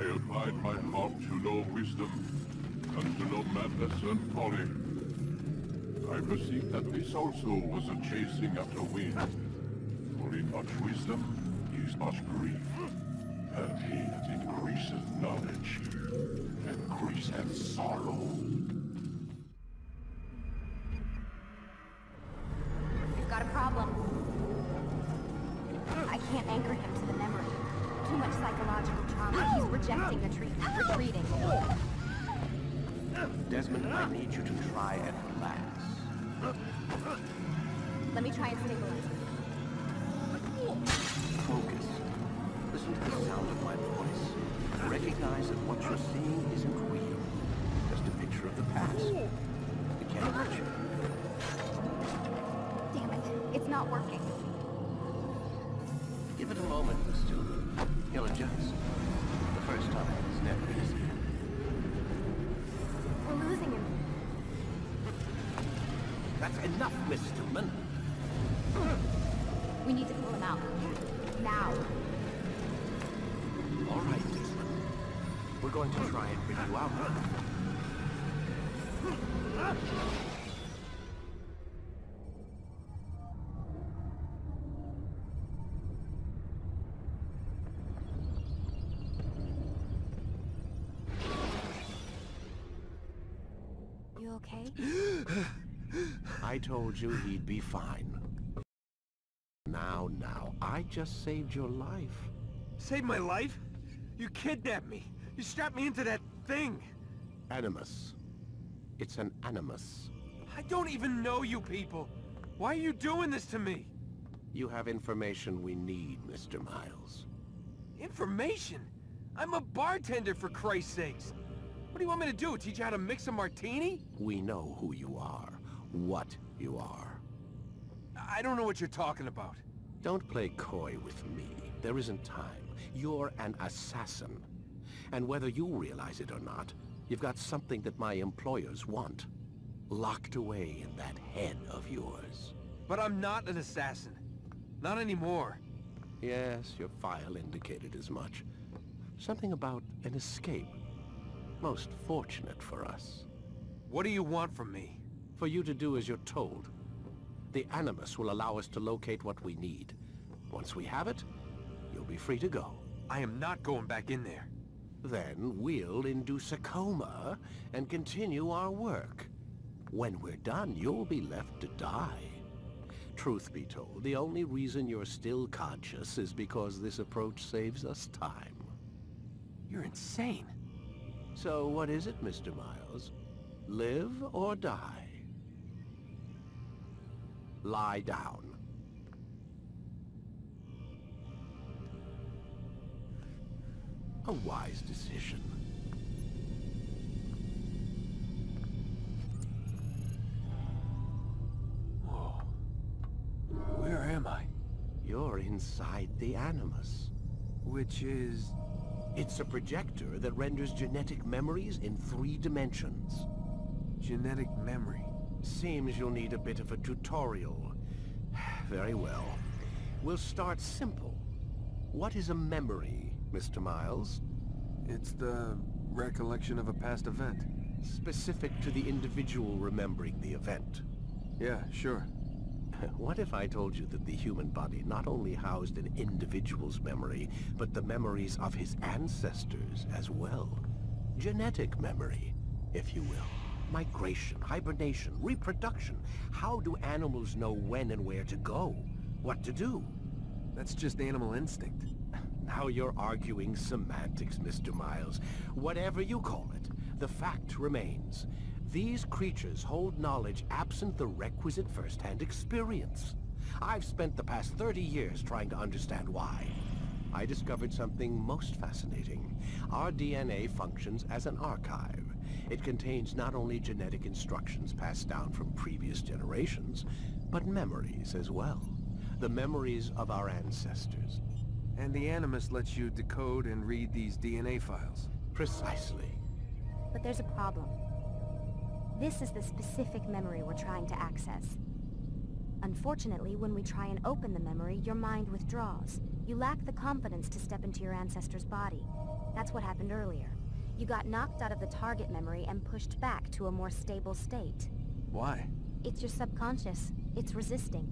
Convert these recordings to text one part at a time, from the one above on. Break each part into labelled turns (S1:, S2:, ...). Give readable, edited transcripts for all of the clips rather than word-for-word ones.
S1: I applied my heart to know wisdom, and to know madness and folly. I perceived that this also was a chasing after wind. For in much wisdom is much grief, and he that increaseth knowledge increaseth sorrow.
S2: We've got a problem. I can't anchor him to the memory. Too much psychological trauma. He's rejecting the treatment, retreating.
S3: Desmond, I need you to try and relax.
S2: Let me try and stabilize him.
S3: Focus. Listen to the sound of my voice. Recognize that what you're seeing isn't real. Just a picture of the past. It can't hurt you.
S2: Damn it, it's not working.
S3: Give it a moment, Mister. He'll adjust. The first time is never easy.
S2: We're losing him.
S3: That's enough, Miss Stillman.
S2: We need to pull him out. Now.
S3: All right, Desmond. We're going to try and bring you out.
S2: You okay?
S3: I told you he'd be fine. Now, I just saved your life.
S4: Saved my life? You kidnapped me. You strapped me into that thing.
S3: Animus. It's an animus.
S4: I don't even know you people. Why are you doing this to me?
S3: You have information we need, Mr. Miles.
S4: Information? I'm a bartender, for Christ's sakes. What do you want me to do? Teach you how to mix a martini?
S3: We know who you are, what you are.
S4: I don't know what you're talking about.
S3: Don't play coy with me. There isn't time. You're an assassin. And whether you realize it or not, you've got something that my employers want. Locked away in that head of yours.
S4: But I'm not an assassin. Not anymore.
S3: Yes, your file indicated as much. Something about an escape. Most fortunate for us.
S4: What do you want from me?
S3: For you to do as you're told. The Animus will allow us to locate what we need. Once we have it, you'll be free to go.
S4: I am not going back in there.
S3: Then we'll induce a coma and continue our work. When we're done, you'll be left to die. Truth be told, the only reason you're still conscious is because this approach saves us time.
S4: You're insane.
S3: So what is it, Mr. Miles? Live or die? Lie down. A wise decision.
S4: Whoa. Where am I?
S3: You're inside the Animus.
S4: Which is...
S3: It's a projector that renders genetic memories in 3 dimensions.
S4: genetic memory.
S3: Seems you'll need a bit of a tutorial. Very well. We'll start simple. What is a memory, Mr. Miles?
S4: It's the recollection of a past event.
S3: Specific to the individual remembering the event.
S4: Yeah, sure.
S3: What if I told you that the human body not only housed an individual's memory, but the memories of his ancestors as well? Genetic memory, if you will. Migration, hibernation, reproduction. How do animals know when and where to go? What to do?
S4: That's just animal instinct.
S3: Now you're arguing semantics, Mr. Miles. Whatever you call it, the fact remains. These creatures hold knowledge absent the requisite first-hand experience. I've spent the past 30 years trying to understand why. I discovered something most fascinating. Our DNA functions as an archive. It contains not only genetic instructions passed down from previous generations, but memories as well. The memories of our ancestors.
S4: And the Animus lets you decode and read these DNA files.
S3: Precisely.
S2: But there's a problem. This is the specific memory we're trying to access. Unfortunately, when we try and open the memory, your mind withdraws. You lack the confidence to step into your ancestor's body. That's what happened earlier. You got knocked out of the target memory and pushed back to a more stable state.
S4: Why?
S2: It's your subconscious. It's resisting.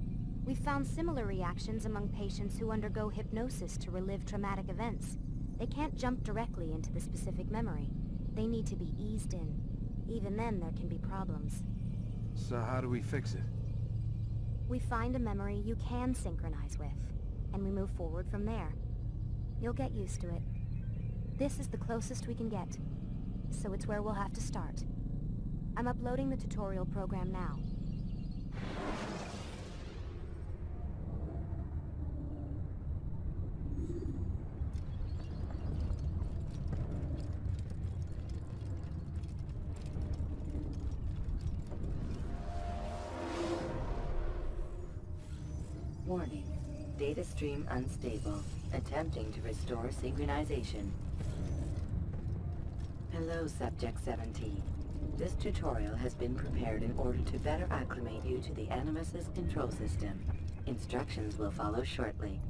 S2: We've found similar reactions among patients who undergo hypnosis to relive traumatic events. They can't jump directly into the specific memory. They need to be eased in. Even then, there can be problems.
S4: So how do we fix it?
S2: We find a memory you can synchronize with, and we move forward from there. You'll get used to it. This is the closest we can get, so it's where we'll have to start. I'm uploading the tutorial program now.
S5: Warning. Data stream unstable. Attempting to restore synchronization. Hello, Subject 17. This tutorial has been prepared in order to better acclimate you to the Animus's control system. Instructions will follow shortly.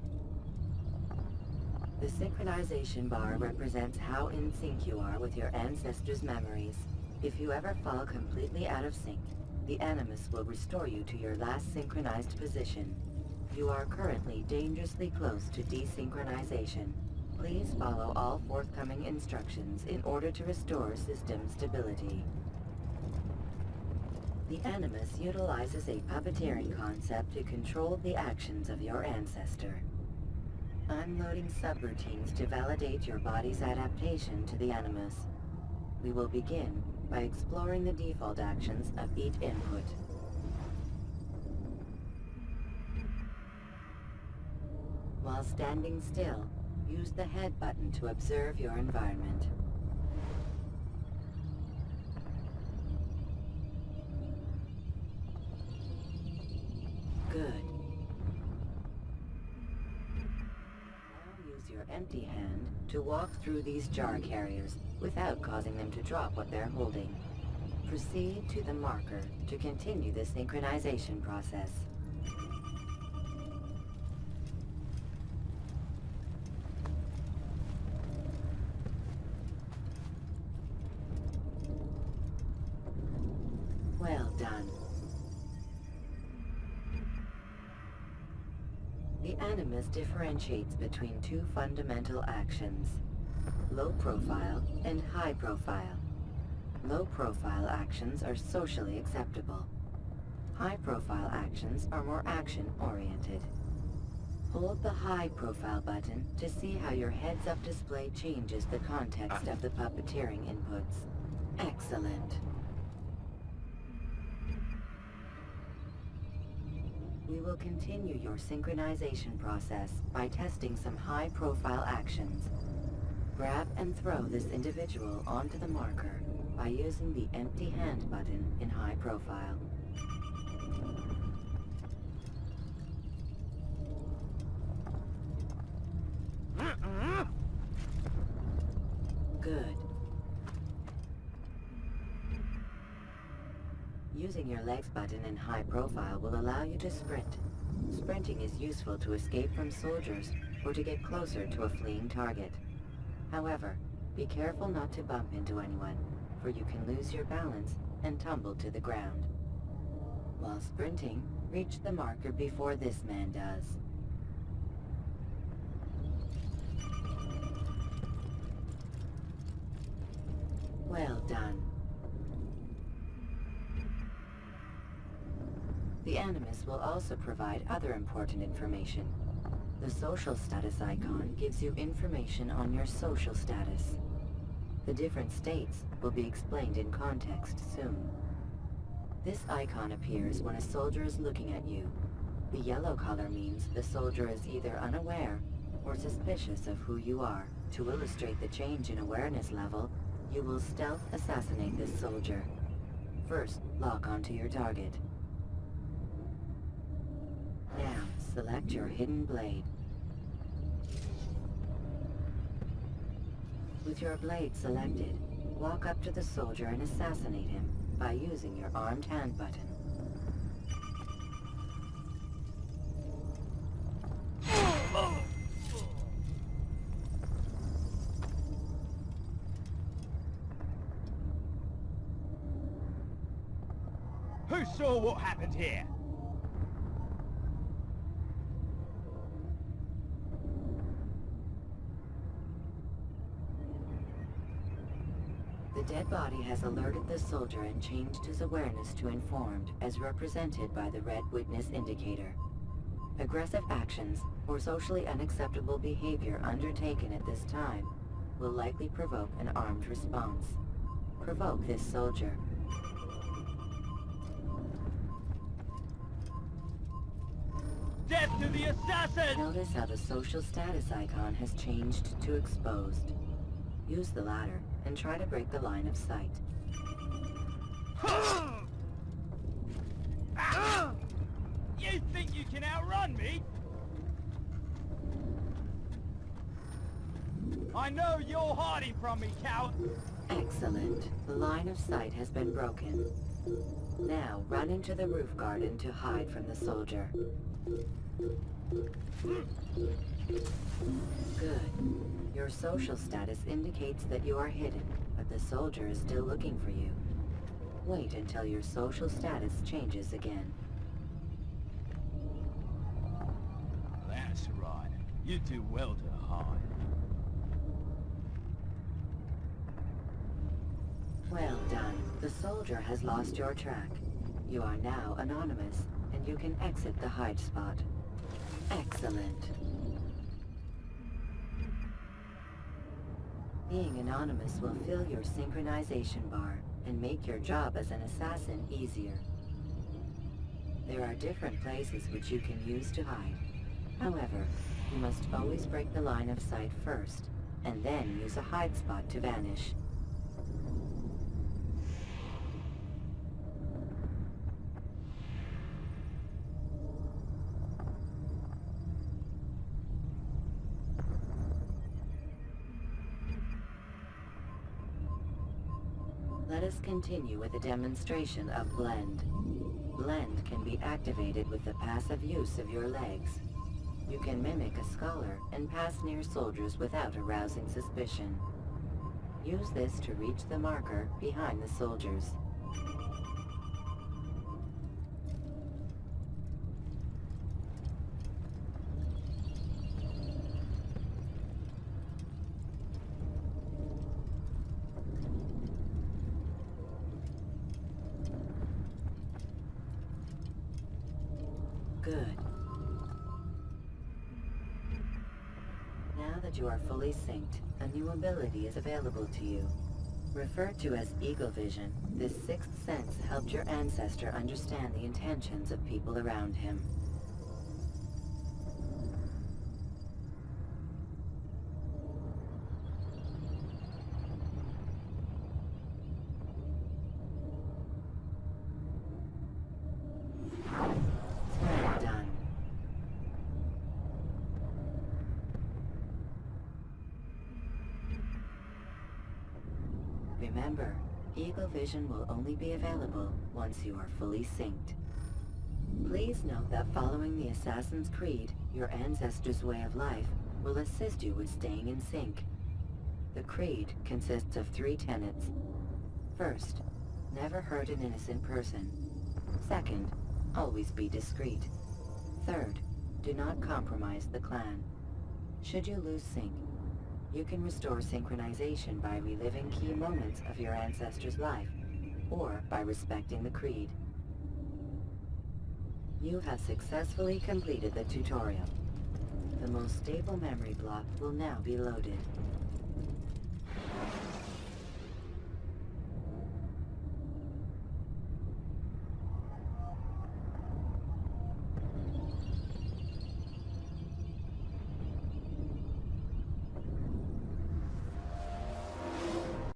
S5: The synchronization bar represents how in sync you are with your ancestors' memories. If you ever fall completely out of sync, the Animus will restore you to your last synchronized position. You are currently dangerously close to desynchronization. Please follow all forthcoming instructions in order to restore system stability. The Animus utilizes a puppeteering concept to control the actions of your ancestor. I'm loading subroutines to validate your body's adaptation to the Animus. We will begin by exploring the default actions of each input. While standing still, use the head button to observe your environment. Good. Now use your empty hand to walk through these jar carriers without causing them to drop what they're holding. Proceed to the marker to continue the synchronization process. Well done. The Animus differentiates between two fundamental actions: low profile and high profile. Low profile actions are socially acceptable. High profile actions are more action-oriented. Hold the high profile button to see how your heads-up display changes the context of the puppeteering inputs. Excellent. We will continue your synchronization process by testing some high-profile actions. Grab and throw this individual onto the marker by using the empty hand button in high profile. Good. Using your legs button in high profile will allow you to sprint. Sprinting is useful to escape from soldiers or to get closer to a fleeing target. However, be careful not to bump into anyone, for you can lose your balance and tumble to the ground. While sprinting, reach the marker before this man does. Well done. The Animus will also provide other important information. The social status icon gives you information on your social status. The different states will be explained in context soon. This icon appears when a soldier is looking at you. The yellow color means the soldier is either unaware or suspicious of who you are. To illustrate the change in awareness level, you will stealth assassinate this soldier. First, lock onto your target. Now, select your hidden blade. With your blade selected, walk up to the soldier and assassinate him by using your armed hand button.
S6: Who saw what happened here?
S5: The dead body has alerted the soldier and changed his awareness to informed, as represented by the red witness indicator. Aggressive actions or socially unacceptable behavior undertaken at this time will likely provoke an armed response. Provoke this soldier.
S6: Death to the assassin!
S5: Notice how the social status icon has changed to exposed. Use the ladder and try to break the line of sight.
S6: You think you can outrun me? I know you're hiding from me, coward!
S5: Excellent. The line of sight has been broken. Now, run into the roof garden to hide from the soldier. Good. Your social status indicates that you are hidden, but the soldier is still looking for you. Wait until your social status changes again.
S6: That's right. You do well to hide.
S5: Well done. The soldier has lost your track. You are now anonymous, and you can exit the hide spot. Excellent. Being anonymous will fill your synchronization bar and make your job as an assassin easier. There are different places which you can use to hide. However, you must always break the line of sight first, and then use a hide spot to vanish. Let us continue with a demonstration of Blend. Blend can be activated with the passive use of your legs. You can mimic a scholar and pass near soldiers without arousing suspicion. Use this to reach the marker behind the soldiers. Good. Now that you are fully synced, a new ability is available to you. Referred to as Eagle Vision, this sixth sense helped your ancestor understand the intentions of people around him. Well done. Remember, Eagle Vision will only be available once you are fully synced. Please note that following the Assassin's Creed, your ancestors' way of life will assist you with staying in sync. The Creed consists of 3 tenets. First, never hurt an innocent person. Second, always be discreet. Third, do not compromise the clan. Should you lose sync, you can restore synchronization by reliving key moments of your ancestor's life, or by respecting the Creed. You have successfully completed the tutorial. The most stable memory block will now be loaded.